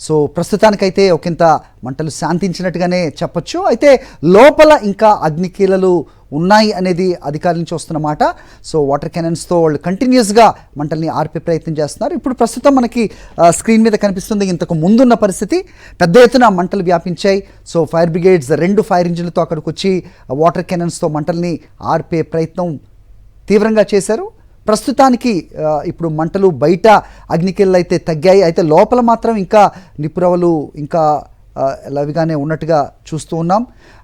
So ప్రస్తుతానికైతే ఒకంత మంటలు శాంతించినట్టుగానే చెప్పొచ్చు. అయితే లోపల ఇంకా అగ్నికీలలు ఉన్నాయి అనేది అధికారుల నుంచి వస్తున్న మాట. సో వాటర్ క్యానన్స్తో వాళ్ళు కంటిన్యూస్గా మంటల్ని ఆర్పే ప్రయత్నం చేస్తున్నారు. ఇప్పుడు ప్రస్తుతం మనకి స్క్రీన్ మీద కనిపిస్తుంది ఇంతకు ముందున్న పరిస్థితి. పెద్ద ఎత్తున మంటలు వ్యాపించాయి. సో ఫైర్ బ్రిగేడ్స్ 2 ఫైర్ ఇంజిన్లతో అక్కడికి వచ్చి వాటర్ క్యానన్స్తో మంటల్ని ఆర్పే ప్రయత్నం తీవ్రంగా చేశారు. ప్రస్తుతానికి ఇప్పుడు మంటలు బయట అగ్నికీలలు అయితే తగ్గాయి. అయితే లోపల మాత్రం ఇంకా నిపురవలు ఇంకా లవిగానే ఉన్నట్టుగా చూస్తూ ఉన్నాం.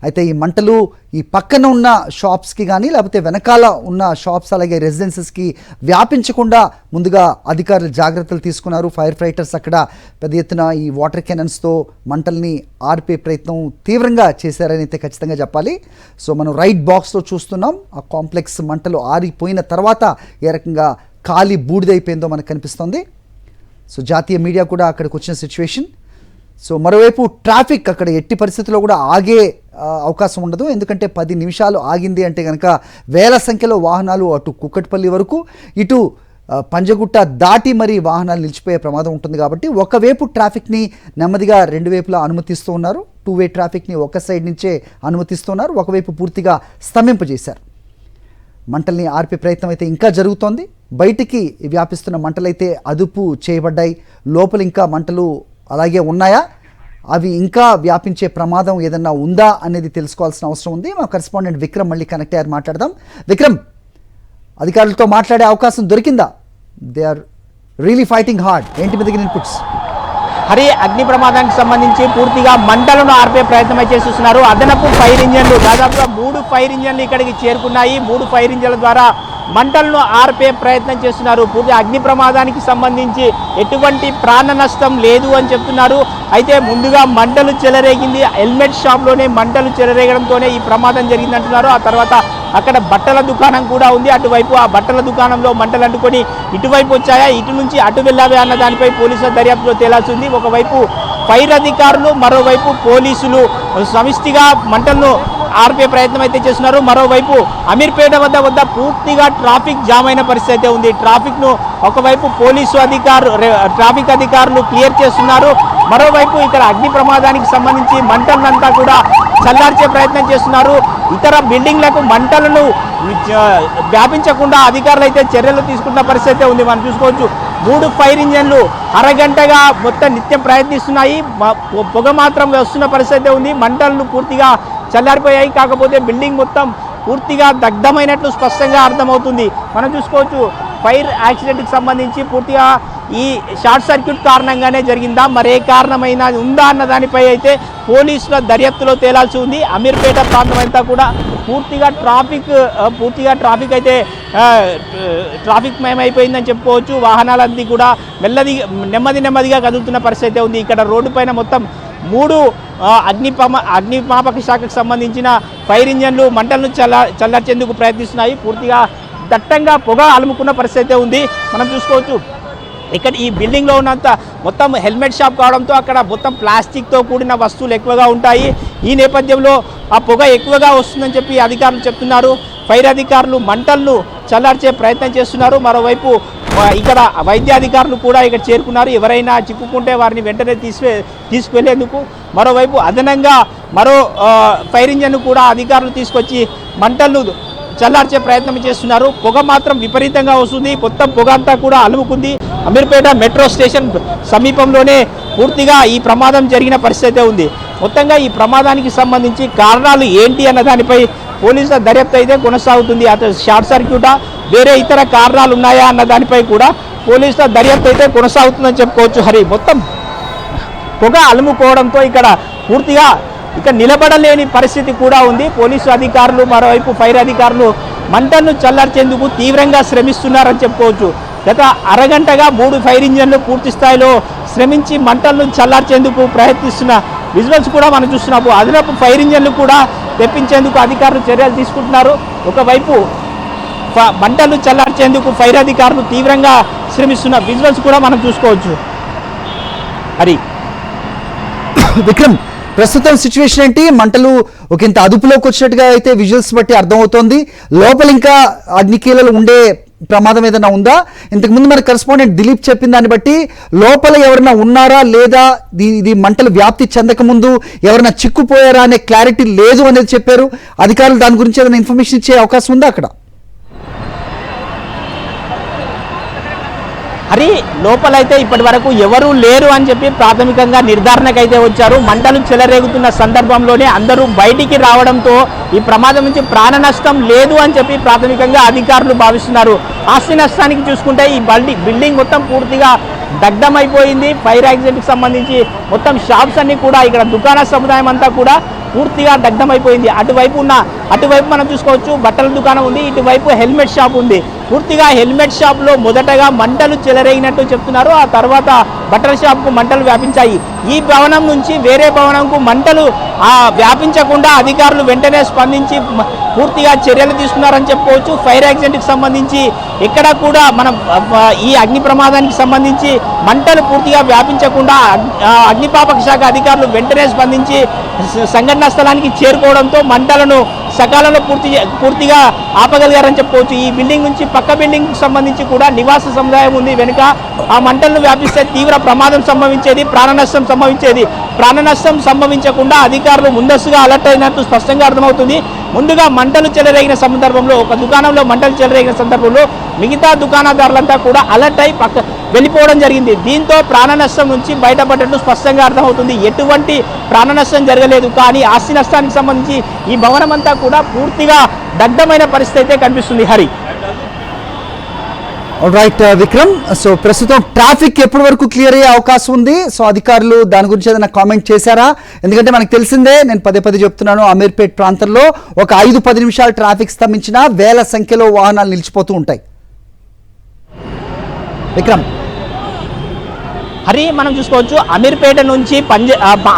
అయితే ఈ మంటలు ఈ పక్కన ఉన్న షాప్స్కి కానీ లేకపోతే వెనకాల ఉన్న షాప్స్ అలాగే రెసిడెన్సెస్కి వ్యాపించకుండా ముందుగా అధికారులు జాగ్రత్తలు తీసుకున్నారు. ఫైర్ ఫైటర్స్ అక్కడ పెద్ద ఎత్తున ఈ వాటర్ క్యానన్స్తో మంటల్ని ఆర్పే ప్రయత్నం తీవ్రంగా చేశారని అయితే ఖచ్చితంగా చెప్పాలి. సో మనం రైట్ బాక్స్లో చూస్తున్నాం ఆ కాంప్లెక్స్ మంటలు ఆరిపోయిన తర్వాత ఏ రకంగా ఖాళీ బూడిదైపోయిందో మనకు కనిపిస్తుంది. సో జాతీయ మీడియా కూడా అక్కడికి వచ్చిన సిచ్యువేషన్. సో మరోవైపు ట్రాఫిక్ అక్కడ ఎట్టి పరిస్థితుల్లో కూడా ఆగే అవకాశం ఉండదు. ఎందుకంటే 10 నిమిషాలు ఆగింది అంటే కనుక వేల సంఖ్యలో వాహనాలు అటు కుక్కట్పల్లి వరకు ఇటు పంజగుట్ట దాటి మరి వాహనాలు నిలిచిపోయే ప్రమాదం ఉంటుంది. కాబట్టి ఒకవైపు ట్రాఫిక్ని నెమ్మదిగా 2 వైపులా అనుమతిస్తూ ఉన్నారు. 2-వే ట్రాఫిక్ని ఒక సైడ్ నుంచే అనుమతిస్తున్నారు. ఒకవైపు పూర్తిగా స్తంభింపజేశారు. మంటల్ని ఆర్పే ప్రయత్నం అయితే ఇంకా జరుగుతోంది. బయటికి వ్యాపిస్తున్న మంటలైతే అదుపు చేయబడ్డాయి. లోపల ఇంకా మంటలు అలాగే ఉన్నాయా, అవి ఇంకా వ్యాపించే ప్రమాదం ఏదన్నా ఉందా అనేది తెలుసుకోవాల్సిన అవసరం ఉంది. మా కరెస్పాండెంట్ విక్రమ్ మళ్ళీ కనెక్ట్ అయ్యారు, మాట్లాడదాం. విక్రమ్, అధికారులతో మాట్లాడే అవకాశం దొరికిందా? They are really fighting hard. ఏంటి మీ దగ్గర ఇన్పుట్స్? హరి, అగ్ని ప్రమాదానికి సంబంధించి పూర్తిగా మంటలను ఆర్పే ప్రయత్నం చేస్తున్నారు. అదనపు ఫైర్ ఇంజన్లు దాదాపుగా 3 ఫైర్ ఇంజన్లు ఇక్కడికి చేరుకున్నాయి. 3 ఫైర్ ఇంజన్ల ద్వారా మంటలను ఆర్పే ప్రయత్నం చేస్తున్నారు. పూర్తి అగ్ని ప్రమాదానికి సంబంధించి ఎటువంటి ప్రాణ నష్టం లేదు అని చెప్తున్నారు. అయితే ముందుగా మంటలు చెలరేగింది, హెల్మెట్ షాప్లోనే మంటలు చెలరేగడంతోనే ఈ ప్రమాదం జరిగిందంటున్నారు. ఆ తర్వాత అక్కడ బట్టల దుకాణం కూడా ఉంది. అటువైపు ఆ బట్టల దుకాణంలో మంటలు అంటుకొని ఇటువైపు వచ్చాయా, ఇటు నుంచి అటు వెళ్ళావే అన్న దానిపై పోలీసుల దర్యాప్తులో తేలాల్సి ఉంది. ఒకవైపు ఫైర్ అధికారులు, మరోవైపు పోలీసులు సమిష్టిగా మంటలను ఆర్పే ప్రయత్నం అయితే చేస్తున్నారు. మరోవైపు అమీర్పేట వద్ద పూర్తిగా ట్రాఫిక్ జామ్ అయిన పరిస్థితి అయితే ఉంది. ట్రాఫిక్ను ఒకవైపు ట్రాఫిక్ అధికారులు క్లియర్ చేస్తున్నారు. మరోవైపు ఇక్కడ అగ్ని ప్రమాదానికి సంబంధించి మంటలంతా కూడా చల్లార్చే ప్రయత్నం చేస్తున్నారు. ఇతర బిల్డింగ్లకు మంటలను వ్యాపించకుండా అధికారులు అయితే చర్యలు తీసుకున్న పరిస్థితి ఉంది. మనం చూసుకోవచ్చు 3 ఫైర్ ఇంజన్లు అరగంటగా మొత్తం నిత్యం ప్రయత్నిస్తున్నాయి. పొగ మాత్రం వస్తున్న పరిస్థితి ఉంది. మంటలను పూర్తిగా చల్లారిపోయాయి. కాకపోతే బిల్డింగ్ మొత్తం పూర్తిగా దగ్ధమైనట్లు స్పష్టంగా అర్థమవుతుంది. మనం చూసుకోవచ్చు ఫైర్ యాక్సిడెంట్కి సంబంధించి పూర్తిగా ఈ షార్ట్ సర్క్యూట్ కారణంగానే జరిగిందా, మరే కారణమైనా ఉందా అన్న దానిపై అయితే పోలీసుల దర్యాప్తులో తేలాల్సి ఉంది. అమీర్పేట ప్రాంతం అంతా కూడా పూర్తిగా ట్రాఫిక్ అయితే ట్రాఫిక్ మయమైపోయిందని చెప్పుకోవచ్చు. వాహనాలన్నీ కూడా నెమ్మదిగా కదులుతున్న పరిస్థితి ఉంది. ఇక్కడ రోడ్డు పైన మొత్తం 3 అగ్నిమాపక శాఖకు సంబంధించిన ఫైర్ ఇంజన్లు మంటలను చల్లార్చేందుకు ప్రయత్నిస్తున్నాయి. పూర్తిగా దట్టంగా పొగ అలుముకున్న పరిస్థితి ఉంది. మనం చూసుకోవచ్చు ఇక్కడ ఈ బిల్డింగ్లో ఉన్నంత మొత్తం హెల్మెట్ షాప్ కావడంతో అక్కడ మొత్తం ప్లాస్టిక్తో కూడిన వస్తువులు ఎక్కువగా ఉంటాయి. ఈ నేపథ్యంలో ఆ పొగ ఎక్కువగా వస్తుందని చెప్పి అధికారులు చెప్తున్నారు. ఫైర్ అధికారులు మంటలను చల్లార్చే ప్రయత్నం చేస్తున్నారు. మరోవైపు ఇక్కడ వైద్యాధికారులు కూడా ఇక్కడ చేరుకున్నారు. ఎవరైనా చిక్కుకుంటే వారిని వెంటనే తీసుకువెళ్లేందుకు. మరోవైపు అదనంగా మరో ఫైర్ ఇంజన్ కూడా అధికారులు తీసుకొచ్చి మంటలను చల్లార్చే ప్రయత్నం చేస్తున్నారు. పొగ మాత్రం విపరీతంగా వస్తుంది. మొత్తం పొగ అంతా కూడా అలుముకుంది. అమీర్పేట మెట్రో స్టేషన్ సమీపంలోనే పూర్తిగా ఈ ప్రమాదం జరిగిన పరిస్థితి ఉంది. మొత్తంగా ఈ ప్రమాదానికి సంబంధించి కారణాలు ఏంటి అన్న దానిపై పోలీసుల దర్యాప్తు అయితే కొనసాగుతుంది. అతను షార్ట్ సర్క్యూటా, వేరే ఇతర కారణాలు ఉన్నాయా అన్న దానిపై కూడా పోలీసుల దర్యాప్తు అయితే కొనసాగుతుందని చెప్పుకోవచ్చు. హరి, మొత్తం పొగ అలుముకోవడంతో ఇక్కడ పూర్తిగా నిలబడలేని పరిస్థితి కూడా ఉంది. పోలీసు అధికారులు మరోవైపు ఫైర్ అధికారులు మంటలను చల్లార్చేందుకు తీవ్రంగా శ్రమిస్తున్నారని చెప్పుకోవచ్చు. గత అరగంటగా 3 ఫైర్ ఇంజన్లు పూర్తి స్థాయిలో శ్రమించి మంటలను చల్లార్చేందుకు ప్రయత్నిస్తున్న విజువల్స్ కూడా మనం చూస్తున్నాము. అదనపు ఫైర్ ఇంజన్లు కూడా తెప్పించేందుకు అధికారులు చర్యలు తీసుకుంటున్నారు. ఒకవైపు మంటలు చల్లార్చేందుకు ఫైర్ అధికారులు తీవ్రంగా శ్రమిస్తున్న విజువల్స్ కూడా మనం చూసుకోవచ్చు. హరి, విక్రమ్, ప్రస్తుతం సిచ్యువేషన్ ఏంటి? మంటలు ఒకంత అదుపులోకి వచ్చినట్టుగా అయితే విజువల్స్ బట్టి అర్థమవుతోంది. లోపల ఇంకా అగ్నికీలలు ఉండే ప్రమాదం ఏదైనా ఉందా? ఇంతకుముందు మన కరెస్పాండెంట్ దిలీప్ చెప్పిన దాన్ని బట్టి లోపల ఎవరైనా ఉన్నారా లేదా, ఇది మంటలు వ్యాప్తి చెందక ముందు ఎవరైనా చిక్కుపోయారా అనే క్లారిటీ లేదు అనేది చెప్పారు అధికారులు. దాని గురించి ఏదైనా ఇన్ఫర్మేషన్ ఇచ్చే అవకాశం ఉందా అక్కడ? హరి, లోపలైతే ఇప్పటి వరకు ఎవరూ లేరు అని చెప్పి ప్రాథమికంగా నిర్ధారణకైతే వచ్చారు. మంటలు చెలరేగుతున్న సందర్భంలోనే అందరూ బయటికి రావడంతో ఈ ప్రమాదం నుంచి ప్రాణ నష్టం లేదు అని చెప్పి ప్రాథమికంగా అధికారులు భావిస్తున్నారు. ఆస్తి నష్టానికి చూసుకుంటే ఈ బిల్డింగ్ మొత్తం పూర్తిగా దగ్ధమైపోయింది. ఫైర్ యాక్సిడెంట్కి సంబంధించి మొత్తం షాప్స్ అన్ని కూడా, ఇక్కడ దుకాణ సముదాయం అంతా కూడా పూర్తిగా దగ్ధమైపోయింది. అటువైపు మనం చూసుకోవచ్చు బట్టల దుకాణం ఉంది, ఇటువైపు హెల్మెట్ షాప్ ఉంది. పూర్తిగా హెల్మెట్ షాప్లో మొదటగా మంటలు చెలరేగినట్టు చెప్తున్నారు. ఆ తర్వాత బట్టల షాప్కు మంటలు వ్యాపించాయి. ఈ భవనం నుంచి వేరే భవనంకు మంటలు వ్యాపించకుండా అధికారులు వెంటనే స్పందించి పూర్తిగా చర్యలు తీసుకున్నారని చెప్పుకోవచ్చు. ఫైర్ యాక్సిడెంట్కి సంబంధించి ఎక్కడ కూడా మనం ఈ అగ్ని ప్రమాదానికి సంబంధించి మంటలు పూర్తిగా వ్యాపించకుండా అగ్నిపాపక శాఖ అధికారులు వెంటనే స్పందించి సంఘటనా స్థలానికి చేరుకోవడంతో మంటలను సకాలంలో పూర్తిగా ఆపగలిగారని చెప్పుకోవచ్చు. ఈ బిల్డింగ్ నుంచి పక్క బిల్డింగ్కి సంబంధించి కూడా నివాస సముదాయం ఉంది వెనుక. ఆ మంటలను వ్యాపిస్తే తీవ్ర ప్రమాదం సంభవించేది, ప్రాణ నష్టం సంభవించేది. ప్రాణ నష్టం సంభవించకుండా అధికారులు ముందస్తుగా అలర్ట్ అయినట్టు స్పష్టంగా అర్థమవుతుంది. ముందుగా మంటలు చెలరేగిన సందర్భంలో, ఒక దుకాణంలో మంటలు చెలరేగిన సందర్భంలో మిగతా దుకాణదారులంతా కూడా అలర్ట్ అయి వెళ్ళిపోవడం జరిగింది. దీంతో ప్రాణ నష్టం నుంచి బయటపడ్డట్టు స్పష్టంగా అర్థమవుతుంది. ఎటువంటి ప్రాణ నష్టం జరగలేదు, కానీ ఆస్తి నష్టానికి సంబంధించి ఈ భవనం అంతా కూడా పూర్తిగా దగ్ధమైన పరిస్థితి అయితే కనిపిస్తుంది. హరి, రైట్ విక్రమ్. సో ప్రస్తుతం ట్రాఫిక్ ఎప్పటి వరకు క్లియర్ అయ్యే అవకాశం ఉంది? సో అధికారులు దాని గురించి ఏదైనా కామెంట్ చేశారా? ఎందుకంటే మనకు తెలిసిందే, నేను పదే చెప్తున్నాను, అమీర్పేట్ ప్రాంతంలో ఒక 5-10 నిమిషాలు ట్రాఫిక్ స్తంభించినా వేల సంఖ్యలో వాహనాలు నిలిచిపోతూ ఉంటాయి. విక్రమ్, హరి, మనం చూసుకోవచ్చు అమీర్పేట నుంచి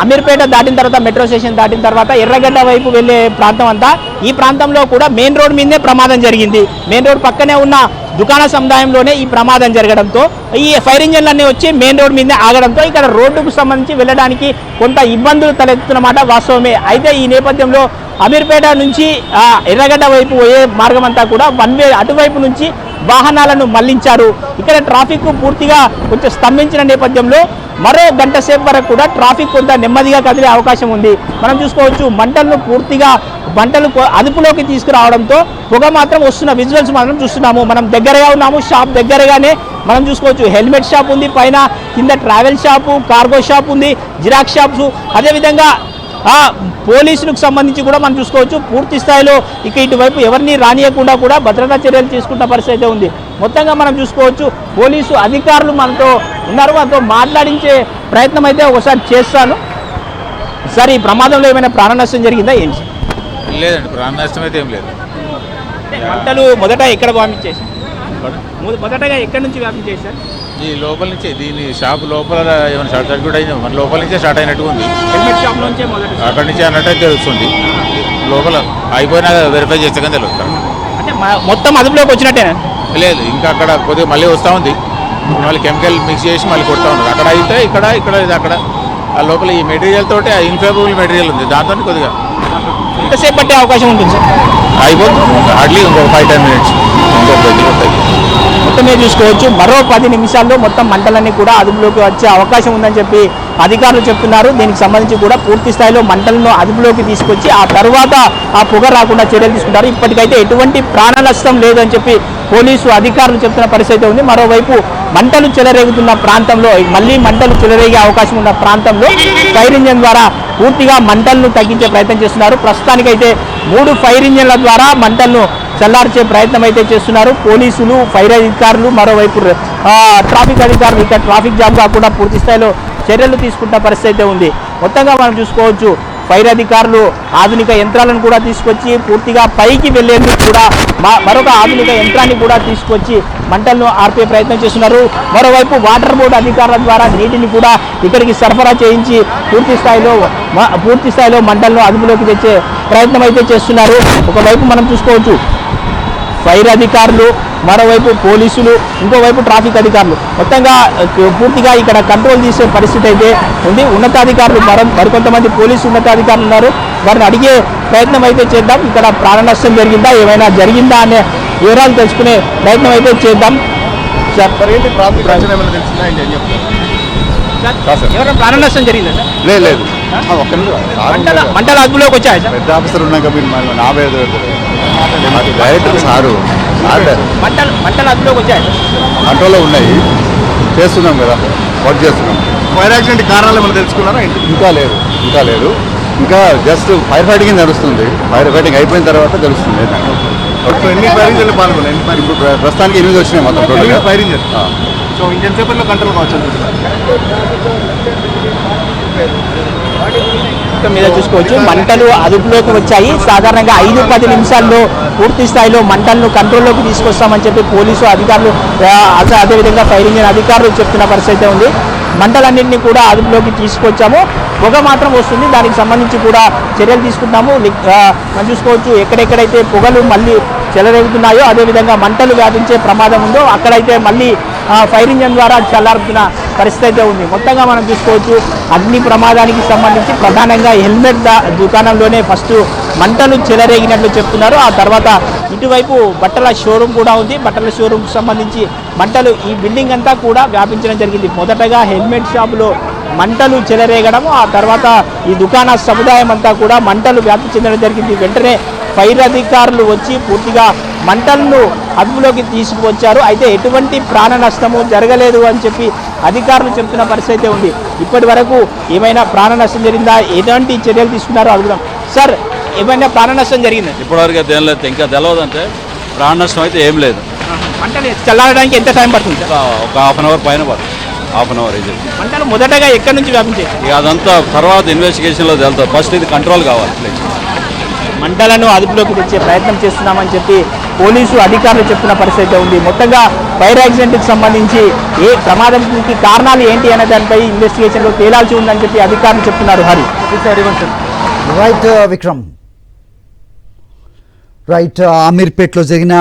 అమీర్పేట దాటిన తర్వాత, మెట్రో స్టేషన్ దాటిన తర్వాత ఎర్రగడ్డ వైపు వెళ్ళే ప్రాంతం అంతా, ఈ ప్రాంతంలో కూడా మెయిన్ రోడ్ మీదే ప్రమాదం జరిగింది. మెయిన్ రోడ్ పక్కనే ఉన్న దుకాణ సముదాయంలోనే ఈ ప్రమాదం జరగడంతో ఈ ఫైర్ ఇంజన్లన్నీ వచ్చి మెయిన్ రోడ్ మీదే ఆగడంతో ఇక్కడ రోడ్డుకు సంబంధించి వెళ్ళడానికి కొంత ఇబ్బందులు తలెత్తుతున్నమాట వాస్తవమే. అయితే ఈ నేపథ్యంలో అమీర్పేట నుంచి ఎర్రగడ్డ వైపు పోయే మార్గం అంతా కూడా వన్ వే, అటువైపు నుంచి వాహనాలను మళ్లించారు. ఇక్కడ ట్రాఫిక్ పూర్తిగా కొంచెం స్తంభించిన నేపథ్యంలో మరో గంట సేపు వరకు కూడా ట్రాఫిక్ కొంత నెమ్మదిగా కదిలే అవకాశం ఉంది. మనం చూసుకోవచ్చు మంటలు అదుపులోకి తీసుకురావడంతో పొగ మాత్రం వస్తున్న విజువల్స్ మాత్రం చూస్తున్నాము. మనం దగ్గరగా ఉన్నాము, షాప్ దగ్గరగానే మనం చూసుకోవచ్చు. హెల్మెట్ షాప్ ఉంది, పైన కింద ట్రావెల్ షాపు, కార్గో షాప్ ఉంది, జిరాక్స్ షాప్స్, అదేవిధంగా పోలీసులకు సంబంధించి కూడా మనం చూసుకోవచ్చు. పూర్తి స్థాయిలో ఇటువైపు ఎవరిని రానియకుండా కూడా భద్రతా చర్యలు తీసుకున్న పరిస్థితి అయితే ఉంది. మొత్తంగా మనం చూసుకోవచ్చు పోలీసు అధికారులు మనతో ఉన్నారు, మనతో మాట్లాడించే ప్రయత్నం అయితే ఒకసారి చేస్తాను. సార్, ఈ ప్రమాదంలో ఏమైనా ప్రాణ నష్టం జరిగిందా? ఏంటి? లేదండి, ప్రాణ నష్టం అయితే ఏం లేదు. మంటలు మొదట ఎక్కడ వ్యాపించేసి, మొదటగా ఎక్కడి నుంచి వ్యాపించేసారు? ఈ లోపల నుంచే, దీని షాప్ లోపల ఏమైనా షార్ట్ సర్క్యూట్ అయింది, మన లోపల నుంచే స్టార్ట్ అయినట్టుగా ఉంది. హెల్మెట్ షాప్ నుంచే మొదటి, అక్కడి నుంచి అన్నట్టు తెలుస్తుంది. లోపల అయిపోయినా వెరిఫై చేస్తే కానీ తెలుస్తుంది. అంటే మొత్తం అదుపులోకి వచ్చినట్టేనా? లేదు, ఇంకా అక్కడ కొద్దిగా మళ్ళీ వస్తూ ఉంది. మళ్ళీ కెమికల్ మిక్స్ చేసి మళ్ళీ కొడతా ఉన్నారు. అక్కడ అయితే ఇక్కడ ఇది అక్కడ. ఆ లోపల ఈ మెటీరియల్ తోటి ఇన్ఫ్లేమబుల్ మెటీరియల్ ఉంది, దాంతో కొద్దిగా ఎంతసేపు పట్టే అవకాశం ఉంటుంది సార్? అయిపోతుంది హార్డ్లీ ఇంకొక 5-10 minutes. మొత్తం మీరు చూసుకోవచ్చు, మరో 10 నిమిషాల్లో మొత్తం మంటలన్నీ కూడా అదుపులోకి వచ్చే అవకాశం ఉందని చెప్పి అధికారులు చెప్తున్నారు. దీనికి సంబంధించి కూడా పూర్తి స్థాయిలో మంటలను అదుపులోకి తీసుకొచ్చి ఆ తర్వాత ఆ పొగ రాకుండా చర్యలు తీసుకుంటారు. ఇప్పటికైతే ఎటువంటి ప్రాణ నష్టం లేదని చెప్పి పోలీసు అధికారులు చెప్తున్న పరిస్థితి ఉంది. మరోవైపు మంటలు చెలరేగుతున్న ప్రాంతంలో, మళ్ళీ మంటలు చెలరేగే అవకాశం ఉన్న ప్రాంతంలో ఫైర్ ఇంజన్ ద్వారా పూర్తిగా మంటలను తగ్గించే ప్రయత్నం చేస్తున్నారు. ప్రస్తుతానికైతే 3 ఫైర్ ఇంజన్ల ద్వారా మంటలను చల్లార్చే ప్రయత్నం అయితే చేస్తున్నారు పోలీసులు, ఫైర్ అధికారులు. మరోవైపు ట్రాఫిక్ అధికారులు ఇక్కడ ట్రాఫిక్ జామ్ కాకుండా పూర్తి స్థాయిలో చర్యలు తీసుకుంటున్న పరిస్థితి అయితే ఉంది. మొత్తంగా మనం చూసుకోవచ్చు ఫైర్ అధికారులు ఆధునిక యంత్రాలను కూడా తీసుకొచ్చి పూర్తిగా పైకి వెళ్లేందుకు కూడా మరొక ఆధునిక యంత్రాన్ని కూడా తీసుకొచ్చి మంటలను ఆర్పే ప్రయత్నం చేస్తున్నారు. మరోవైపు వాటర్ బోర్డు అధికారుల ద్వారా నీటిని కూడా ఇక్కడికి సరఫరా చేయించి పూర్తి స్థాయిలో మంటలను అదుపులోకి తెచ్చే ప్రయత్నం అయితే చేస్తున్నారు. ఒకవైపు మనం చూసుకోవచ్చు ఫైర్ అధికారులు, మరోవైపు పోలీసులు, ఇంకోవైపు ట్రాఫిక్ అధికారులు మొత్తంగా పూర్తిగా ఇక్కడ కంట్రోల్ చేసే పరిస్థితి అయితే ఉంది. ఉన్నతాధికారులు మరికొంతమంది పోలీసు ఉన్నతాధికారులు ఉన్నారు, వారిని అడిగే ప్రయత్నం అయితే చేద్దాం. ఇక్కడ ప్రాణ నష్టం జరిగిందా, ఏమైనా జరిగిందా అనే వివరాలు తెలుసుకునే ప్రయత్నం అయితే చేద్దాం. ఎవరైనా ప్రాణ నష్టం జరిగిందా సార్? లేదు మంటల అదుపులోకి వచ్చాయి సార్? పెద్ద ఆఫీసర్ ఉన్నాక మీరు నా పేరు డైరెక్టర్ సారు మంటల అదుపులోకి వచ్చాయి సార్? కంట్రోల్లో ఉన్నాయి, చేస్తున్నాం కదా, వర్క్ చేస్తున్నాం. ఫైర్ యాక్సిడెంట్ కారణాలు ఏమైనా తెలుసుకున్నారా? ఇంకా లేదు ఇంకా జస్ట్ ఫైర్ ఫైటింగ్ నడుస్తుంది. ఫైర్ ఫైటింగ్ అయిపోయిన తర్వాత తెలుస్తుంది. ఎన్ని ఫైర్ ఇంజన్లు పాల్గొన్నాయి? ఇప్పుడు ప్రస్తుతానికి 8 వచ్చినాయి మొత్తం టోటల్గా ఫైర్ ఇంజన్. సో ఇంజన్ సేపట్లో కంట్రోల్ కావచ్చు మీద చూసుకోవచ్చు. మంటలు అదుపులోకి వచ్చాయి. సాధారణంగా 5-10 నిమిషాల్లో పూర్తి స్థాయిలో మంటలను కంట్రోల్లోకి తీసుకొస్తామని చెప్పి పోలీసు అధికారులు, అదేవిధంగా ఫైర్ ఇంజిన్ అధికారులు చెప్తున్న పరిస్థితి ఉంది. మంటలన్నింటినీ కూడా అదుపులోకి తీసుకొచ్చాము, పొగ మాత్రం వస్తుంది, దానికి సంబంధించి కూడా చర్యలు తీసుకుంటాము. మనం చూసుకోవచ్చు ఎక్కడెక్కడైతే పొగలు మళ్ళీ చెలరేగుతున్నాయో, అదేవిధంగా మంటలు వ్యాపించే ప్రమాదం ఉందో అక్కడైతే మళ్ళీ ఫైర్ ఇంజన్ ద్వారా చల్లారుతున్న పరిస్థితి అయితే ఉంది. మొత్తంగా మనం చూసుకోవచ్చు అగ్ని ప్రమాదానికి సంబంధించి ప్రధానంగా హెల్మెట్ దుకాణంలోనే ఫస్ట్ మంటలు చెలరేగినట్లు చెప్తున్నారు. ఆ తర్వాత ఇటువైపు బట్టల షోరూమ్ కూడా ఉంది. బట్టల షోరూమ్కి సంబంధించి మంటలు ఈ బిల్డింగ్ అంతా కూడా వ్యాపించడం జరిగింది. మొదటగా హెల్మెట్ షాపులో మంటలు చెలరేగడం, ఆ తర్వాత ఈ దుకాణ సముదాయం అంతా కూడా మంటలు వ్యాప్తి చెందడం జరిగింది. వెంటనే ఫైర్ అధికారులు వచ్చి పూర్తిగా మంటలను అదుపులోకి తీసుకువచ్చారు. అయితే ఎటువంటి ప్రాణ నష్టము జరగలేదు అని చెప్పి అధికారులు చెప్తున్న పరిస్థితి ఉంది. ఇప్పటి వరకు ఏమైనా ప్రాణ నష్టం జరిగిందా, ఎటువంటి చర్యలు తీసుకున్నారో అడుగుదాం. సార్, ఏమైనా ప్రాణ నష్టం జరిగిందా? ఇప్పటివరకు అయితే ఏం లేదు, ఇంకా తెలియదంటే ప్రాణ నష్టం అయితే ఏం లేదు. మంటలు చల్లారడానికి ఎంత టైం పడుతుంది సార్? ఒక హాఫ్ అన్ అవర్ పైన పడుతుంది. హాఫ్ అన్ అవర్ ఇది. మంటలు మొదటగా ఎక్కడి నుంచి వ్యాపించాయి? ఇక అదంతా తర్వాత ఇన్వెస్టిగేషన్లో తెలుస్తుంది. ఫస్ట్ ఇది కంట్రోల్ కావాలి. మంటలను అదుపులోకి తెచ్చే ప్రయత్నం చేస్తున్నామని చెప్పి పోలీసు అధికారులు చెప్తున్న పరిస్థితి ఉంది. మొత్తంగా ఫైర్ యాక్సిడెంట్కి సంబంధించి ఏ ప్రమాదానికి కారణాలు ఏంటి అనే దానిపై ఇన్వెస్టిగేషన్లో తేలాల్సి ఉందని చెప్పి అధికారులు చెప్తున్నారు. హరి రైట్ విక్రమ్. రైట్, అమీర్పేట్లో జరిగిన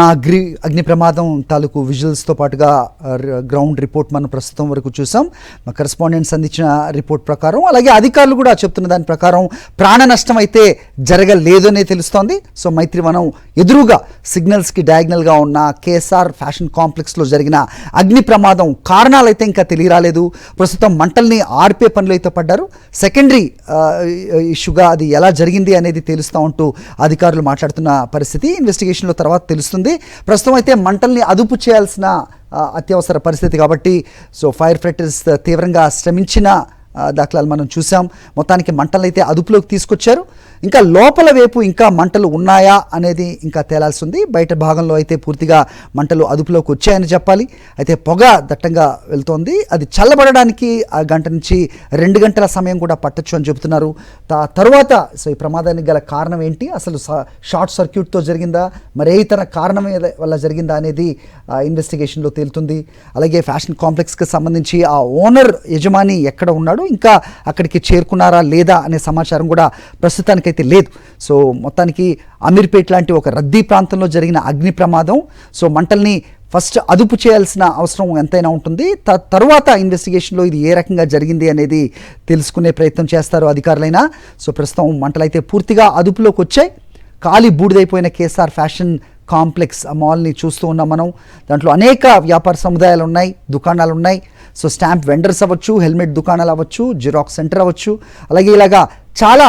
అగ్ని ప్రమాదం తాలూకు విజువల్స్తో పాటుగా గ్రౌండ్ రిపోర్ట్ మనం ప్రస్తుతం వరకు చూసాం. మా కరెస్పాండెంట్స్ అందించిన రిపోర్ట్ ప్రకారం, అలాగే అధికారులు కూడా చెప్తున్న దాని ప్రకారం ప్రాణ నష్టం అయితే జరగలేదు అనే తెలుస్తోంది. సో మైత్రివనం ఎదురుగా సిగ్నల్స్కి డయాగ్నల్గా ఉన్న కేఎస్ఆర్ ఫ్యాషన్ కాంప్లెక్స్లో జరిగిన అగ్ని ప్రమాదం కారణాలు అయితే ఇంకా తెలియరాలేదు. ప్రస్తుతం మంటల్ని ఆర్పే పనిలో అయితే పడ్డారు. సెకండరీ ఇష్యూగా అది ఎలా జరిగింది అనేది తెలుస్తూ ఉంటూ అధికారులు మాట్లాడుతున్న పరిస్థితి ఇన్వెస్టిగేషన్లో తర్వాత తెలుస్తుంది. ప్రస్తుతం అయితే మంటల్ని అదుపు చేయాల్సిన అత్యవసర పరిస్థితి కాబట్టి సో ఫైర్ ఫైటర్స్ తీవ్రంగా శ్రమించిన దాఖలాలు మనం చూసాం. మొత్తానికి మంటలు అయితే అదుపులోకి తీసుకొచ్చారు. ఇంకా లోపల వైపు ఇంకా మంటలు ఉన్నాయా అనేది ఇంకా తేలాల్సి ఉంది. బయట భాగంలో అయితే పూర్తిగా మంటలు అదుపులోకి వచ్చాయని చెప్పాలి. అయితే పొగ దట్టంగా వెళ్తోంది. అది చల్లబడడానికి ఆ గంట నుంచి 2 గంటల సమయం కూడా పట్టొచ్చు అని చెబుతున్నారు. తర్వాత సో ఈ ప్రమాదానికి గల కారణం ఏంటి, అసలు షార్ట్ సర్క్యూట్తో జరిగిందా, మరే ఇతర కారణం వల్ల జరిగిందా అనేది ఇన్వెస్టిగేషన్లో తేలుతుంది. అలాగే ఫ్యాషన్ కాంప్లెక్స్కి సంబంధించి ఆ ఓనర్ యజమాని ఎక్కడ ఉన్నాడు, ఇంకా అక్కడికి చేరుకున్నారా లేదా అనే సమాచారం కూడా ప్రస్తుతానికైతే లేదు. సో మొత్తానికి అమీర్పేట్ లాంటి ఒక రద్దీ ప్రాంతంలో జరిగిన అగ్ని ప్రమాదం. సో మంటల్ని ఫస్ట్ అదుపు చేయాల్సిన అవసరం ఎంతైనా ఉంటుంది. తరువాత ఇన్వెస్టిగేషన్లో ఇది ఏ రకంగా జరిగింది అనేది తెలుసుకునే ప్రయత్నం చేస్తారు అధికారులైనా. సో ప్రస్తుతం మంటలైతే పూర్తిగా అదుపులోకి వచ్చాయి. ఖాళీ బూడిదైపోయిన కేఎస్ఆర్ ఫ్యాషన్ కాంప్లెక్స్ మాల్ని చూస్తూ ఉన్నాం మనం. దాంట్లో అనేక వ్యాపార సముదాయాలు ఉన్నాయి, దుకాణాలు ఉన్నాయి. సో స్టాంప్ వెండర్స్ అవ్వచ్చు, హెల్మెట్ దుకాణాలు అవ్వచ్చు, జిరాక్స్ సెంటర్ అవ్వచ్చు, అలాగే ఇలాగా చాలా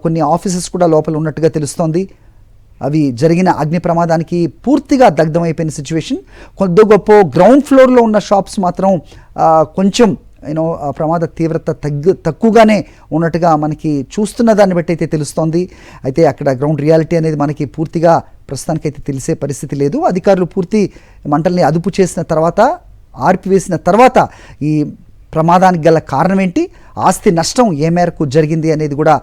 కొన్ని ఆఫీసెస్ కూడా లోపల ఉన్నట్టుగా తెలుస్తోంది. అవి జరిగిన అగ్ని ప్రమాదానికి పూర్తిగా దగ్ధమైపోయిన సిచ్యువేషన్. కొద్ది గొప్ప గ్రౌండ్ ఫ్లోర్లో ఉన్న షాప్స్ మాత్రం కొంచెం ప్రమాద తీవ్రత తక్కువగానే ఉన్నట్టుగా మనకి చూస్తున్న దాన్ని బట్టి అయితే తెలుస్తోంది. అయితే అక్కడ గ్రౌండ్ రియాలిటీ అనేది మనకి పూర్తిగా ప్రస్తుతానికైతే తెలిసే పరిస్థితి లేదు. అధికారులు పూర్తి మంటల్ని అదుపు చేసిన తర్వాత, ఆర్పివేసిన తర్వాత ఈ ప్రమాదానికి గల కారణం ఏంటి, ఆస్తి నష్టం ఏ మేరకు జరిగింది అనేది కూడా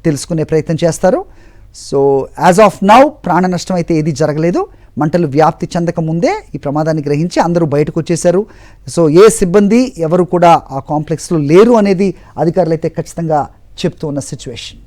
తెలుసుకునే ప్రయత్నం చేస్తారు. సో యాజ్ ఆఫ్ నౌ ప్రాణ నష్టం అయితే ఏది జరగలేదు. మంటలు వ్యాప్తి చెందక ముందే ఈ ప్రమాదాన్ని గ్రహించి అందరూ బయటకు వచ్చేశారు. సో ఏ సిబ్బంది ఎవరు కూడా ఆ కాంప్లెక్స్లో లేరు అనేది అధికారులు అయితే ఖచ్చితంగా చెప్తూ ఉన్న సిచ్యువేషన్.